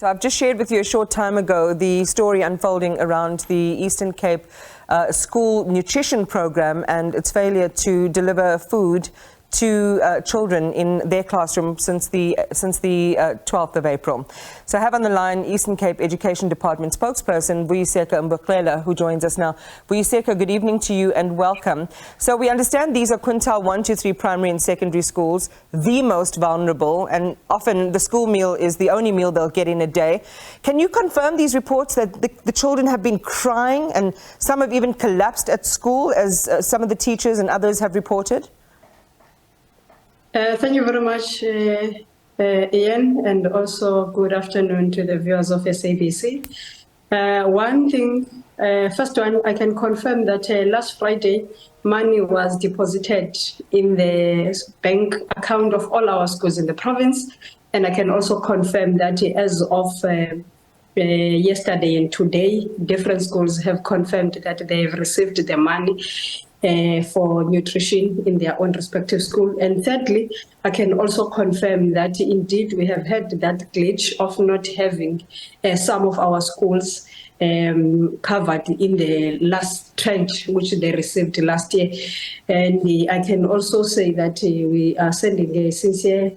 So I've just shared with you a short time ago the story unfolding around the Eastern Cape school nutrition program and its failure to deliver food to children in their classroom since the 12th of April. So I have on the line Eastern Cape Education Department Spokesperson Vuyiseka Mboxela, who joins us now. Vuyiseka, good evening to you and welcome. So we understand these are quintile 1 to 3 primary and secondary schools, the most vulnerable, and often the school meal is the only meal they'll get in a day. Can you confirm these reports that the children have been crying and some have even collapsed at school, as some of the teachers and others have reported? Thank you very much, Ian, and also good afternoon to the viewers of SABC. One thing, first one, I can confirm that last Friday, money was deposited in the bank account of all our schools in the province, and I can also confirm that as of yesterday and today, different schools have confirmed that they have received the money for nutrition in their own respective school. And thirdly, I can also confirm that indeed we have had that glitch of not having some of our schools covered in the last tranche which they received last year. And I can also say that we are sending a sincere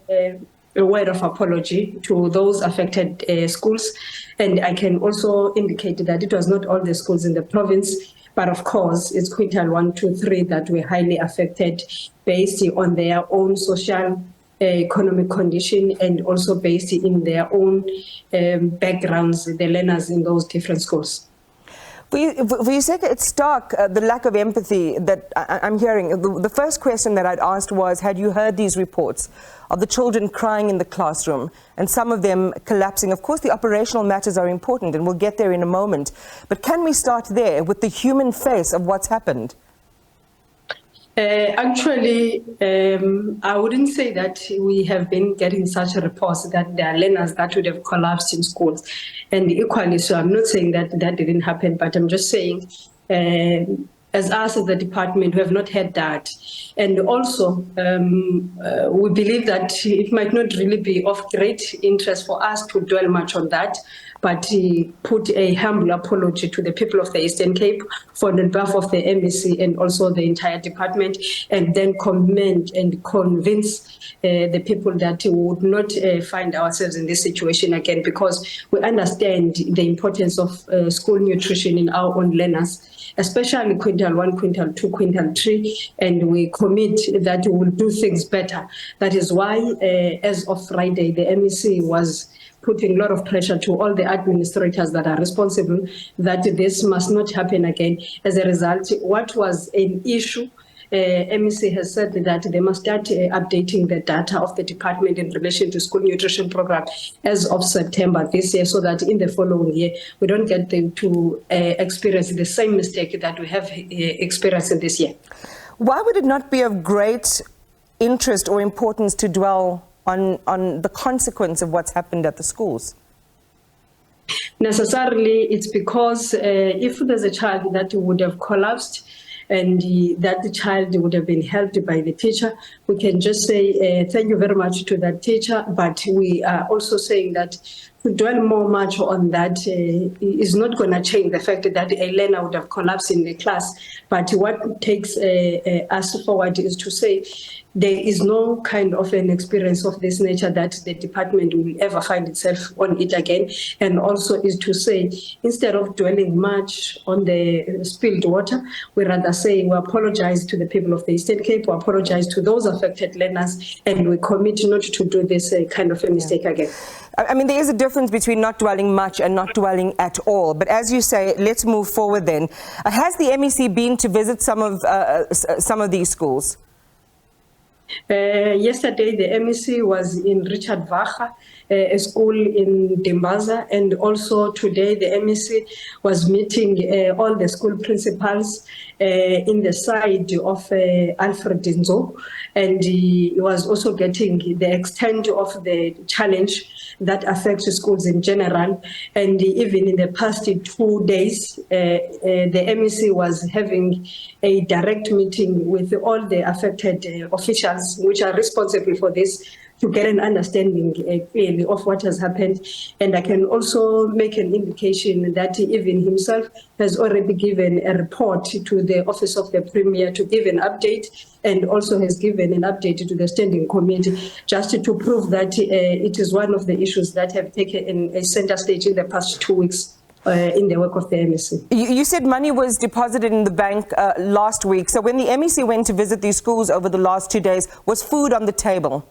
a word of apology to those affected schools. And I can also indicate that it was not all the schools in the province, but of course, it's quintile 1, 2, 3 that were highly affected based on their own social economic condition and also based in their own backgrounds, the learners in those different schools. Vuyiseka, it's stark, the lack of empathy that I'm hearing. The first question that I'd asked was, had you heard these reports of the children crying in the classroom and some of them collapsing? Of course, the operational matters are important, and we'll get there in a moment. But can we start there with the human face of what's happened? Actually, I wouldn't say that we have been getting such reports that there are learners that would have collapsed in schools. And equally, so I'm not saying that that didn't happen, but I'm just saying, as us as the department, we have not had that. And also, we believe that it might not really be of great interest for us to dwell much on that, but put a humble apology to the people of the Eastern Cape for the behalf of the MEC and also the entire department, and then commend and convince the people that we would not find ourselves in this situation again, because we understand the importance of school nutrition in our own learners, especially quintile 1, quintile 2, quintile 3, and we commit that we will do things better. That is why, as of Friday, the MEC was putting a lot of pressure to all the administrators that are responsible that this must not happen again. As a result, what was an issue, MEC has said that they must start updating the data of the department in relation to school nutrition program as of September this year, so that in the following year, we don't get them to experience the same mistake that we have experienced this year. Why would it not be of great interest or importance to dwell on the consequence of what's happened at the schools? Necessarily, it's because if there's a child that would have collapsed and that the child would have been helped by the teacher, we can just say thank you very much to that teacher, but we are also saying that to dwell more much on that is not going to change the fact that a learner would have collapsed in the class. But what takes us forward is to say there is no kind of an experience of this nature that the department will ever find itself on it again. And also is to say, instead of dwelling much on the spilled water, we rather say we apologize to the people of the Eastern Cape, we apologize to those affected learners, and we commit not to do this kind of a mistake again. I mean, there is a difference between not dwelling much and not dwelling at all. But as you say, let's move forward then. Has the MEC been to visit some of these schools? Yesterday, the MEC was in Richard Vacha, a school in Dimbaza, and also today the MEC was meeting all the school principals in the side of Alfred Nzo, and he was also getting the extent of the challenge that affects schools in general. And even in the past 2 days, the MEC was having a direct meeting with all the affected officials which are responsible for this, to get an understanding clearly of what has happened. And I can also make an indication that even himself has already given a report to the Office of the Premier to give an update, and also has given an update to the Standing Committee, just to prove that it is one of the issues that have taken a center stage in the past 2 weeks. In the work of the MEC. You said money was deposited in the bank last week. So when the MEC went to visit these schools over the last 2 days, was food on the table?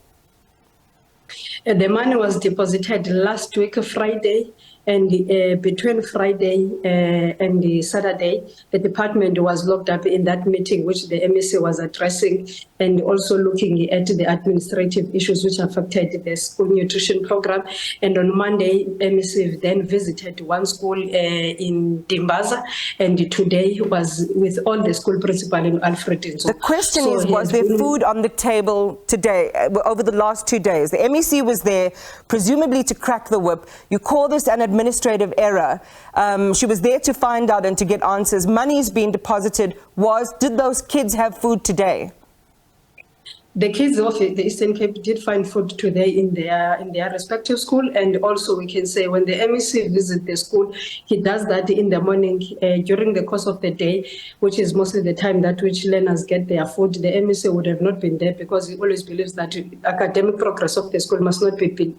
The money was deposited last week, Friday, and between Friday and Saturday, the department was locked up in that meeting, which the MEC was addressing, and also looking at the administrative issues which affected the school nutrition program. And on Monday, MEC then visited one school in Dimbaza, and today was with all the school principal in Alfred. The question is, was there food on the table today, over the last 2 days? The MEC was there, presumably to crack the whip. You call this an administrative error. She was there to find out and to get answers. Money's been deposited. Did those kids have food today? The kids of the Eastern Cape did find food today in their respective school, and also we can say when the MEC visits the school, he does that in the morning during the course of the day, which is mostly the time that which learners get their food. The MEC would have not been there because he always believes that academic progress of the school must not be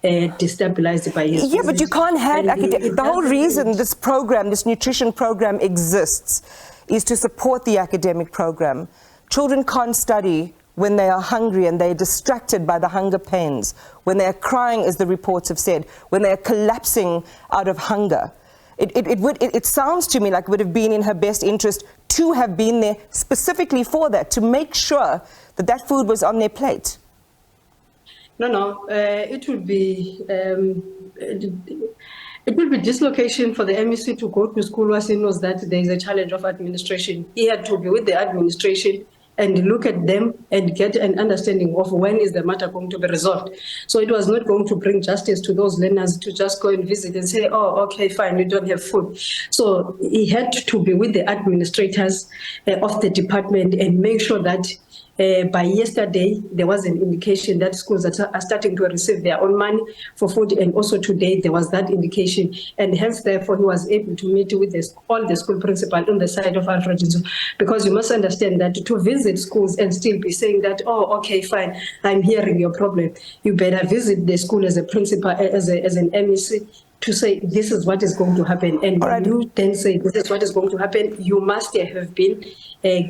destabilized by his visit. But you can't have the whole reason this program, this nutrition program exists, is to support the academic program. Children can't study when they are hungry and they're distracted by the hunger pains, when they are crying, as the reports have said, when they are collapsing out of hunger. It sounds to me like it would have been in her best interest to have been there specifically for that, to make sure that that food was on their plate. No, it would be dislocation for the MEC to go to school once he knows that there is a challenge of administration. He had to be with the administration and look at them and get an understanding of when is the matter going to be resolved. So it was not going to bring justice to those learners to just go and visit and say, oh, okay, fine, we don't have food. So he had to be with the administrators of the department and make sure that by yesterday, there was an indication that schools are starting to receive their own money for food, and also today there was that indication, and hence therefore he was able to meet with all the school principal on the side of Alfred. Because you must understand that to visit schools and still be saying that, oh, okay, fine, I'm hearing your problem, you better visit the school as a principal, as an MEC, to say this is what is going to happen, and when you then say this is what is going to happen, you must have been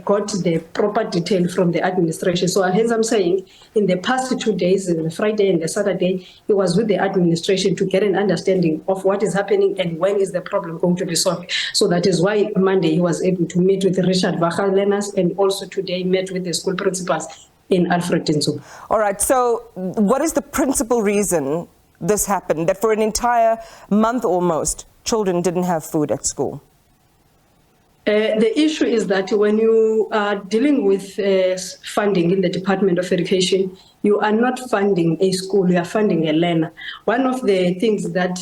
got the proper detail from the administration. So hence I'm saying in the past 2 days, the Friday and the Saturday, he was with the administration to get an understanding of what is happening and when is the problem going to be solved. So that is why Monday he was able to meet with Richard Vacha learners, and also today met with the school principals in Alfred Nzo. All right, so what is the principal reason this happened, that for an entire month almost, children didn't have food at school? The issue is that when you are dealing with funding in the Department of Education, you are not funding a school, you are funding a learner. One of the things that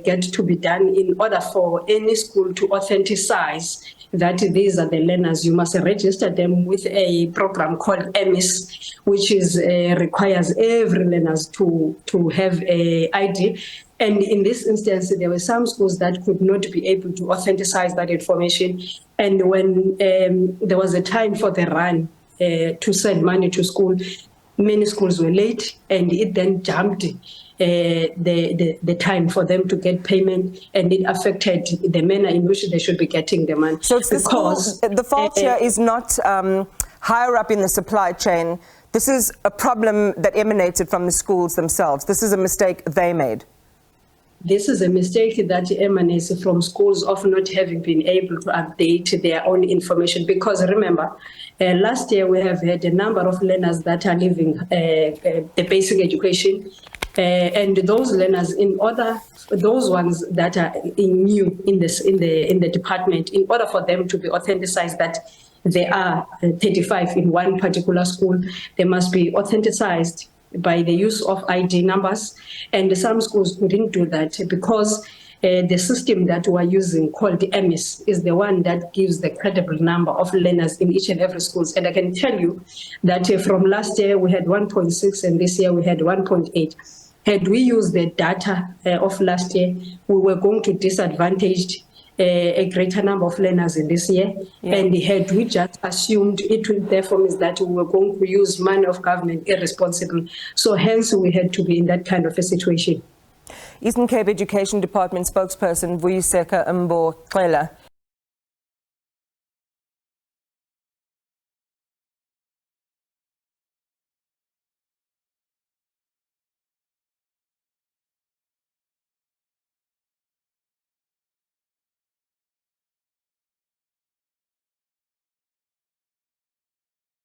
get to be done in order for any school to authenticize that these are the learners, you must register them with a program called EMIS, which requires every learner to have a ID. And in this instance, there were some schools that could not be able to authenticize that information. And when there was a time for the run to send money to school, many schools were late, and it then jumped the time for them to get payment, and it affected the manner in which they should be getting the money. So it's the fault here is not higher up in the supply chain. This is a problem that emanated from the schools themselves. This is a mistake they made. This is a mistake that emanates from schools of not having been able to update their own information. Because remember, last year we have had a number of learners that are leaving the basic education. And those learners, those ones that are new in the department, in order for them to be authenticized that they are 35 in one particular school, they must be authenticized by the use of ID numbers. And some schools couldn't do that because the system that we're using called the EMIS is the one that gives the credible number of learners in each and every schools. And I can tell you that from last year we had 1.6 and this year we had 1.8. Had we used the data of last year, we were going to disadvantage a greater number of learners in this year. Yeah. And had we just assumed it would therefore means that we were going to use money of government irresponsible. So hence we had to be in that kind of a situation. Eastern Cape Education Department Spokesperson Vuyiseka Mboxela.